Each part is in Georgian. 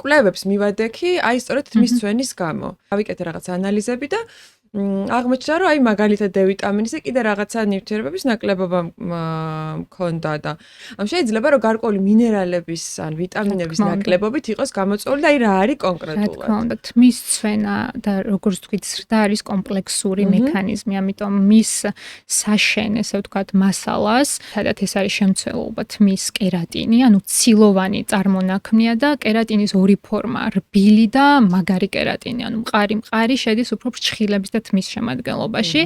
კვლევებს მივადექი, აი სწორედ თმის ცვენის გამო. ავიკეთე რაღაც ანალიზები და აღმოჩნდა, რომ აი მაგალითად D ვიტამინის და კიდე რაღაცა ნივთიერებების ნაკლებობა მქონდა და შეიძლება რომ გარკვეული მინერალების ან ვიტამინების ნაკლებობით იყოს გამოწვეული და აი რა არის კონკრეტულად. რა თქმა უნდა, თმის ცვენა და როგორც ვთქვით, ზრდა არის კომპლექსური მექანიზმი, ამიტომ მის საშენ, ესე ვთქვათ, მასალას, სადაც ეს არის შემცველობა თმის კერატინი, ანუ ცილოვანი წარმონაქმნია და კერატინის ორი ფორმაა, რბილი და მაგარი კერატინი, ანუ მყარი შედის უფრო ფრჩხილების და თმის შემადგენლობაში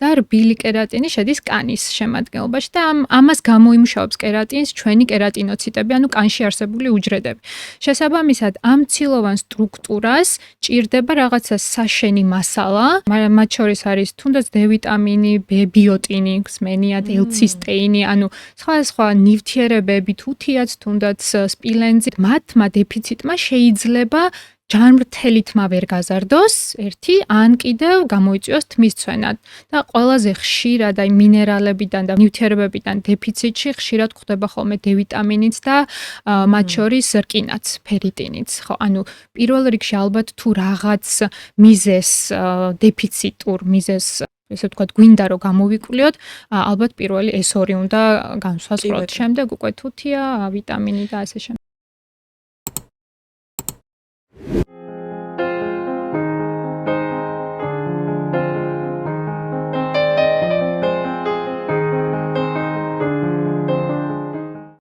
და რბილი კერატინი შედის კანის შემადგენლობაში და ამას გამოიმუშავებს კერატინს ჩვენი კერატინოციტები, ანუ კანში არსებული უჯრედები. შესაბამისად, ამ ცილოვან სტრუქტურას ჭირდება რაღაცა საშენი მასალა, მათ შორის არის თუნდაც D ვიტამინი, ბიოტინი, ხსმენიათ, L-ცისტეინი, ანუ სხვა ნივთიერებები, თუთიაც, თუნდაც სპილენძი, მათმა დეფიციტმა შეიძლება ჯანმრთელი თმა ვერ გაზარდოს, ერთი, ან კიდევ გამოიწვიოს თმის ცვენა. და ყველაზე ხშირად აი მინერალებიდან და ნივთიერებებიდან დეფიციტში ხშირად გვხვდება ხოლმე D ვიტამინიც და მათ შორის რკინაც, ფერიტინიც, ხო? ანუ პირველ რიგში ალბათ თუ რაღაც მიზეს დეფიციტურ მიზეს ესე ვთქვათ, გვინდა რომ გამოვიკვლიოთ, ალბათ პირველი ეს ორი უნდა განსვას, შემდეგ უკვე თუთია, ვიტამინი და ასე შემდეგ.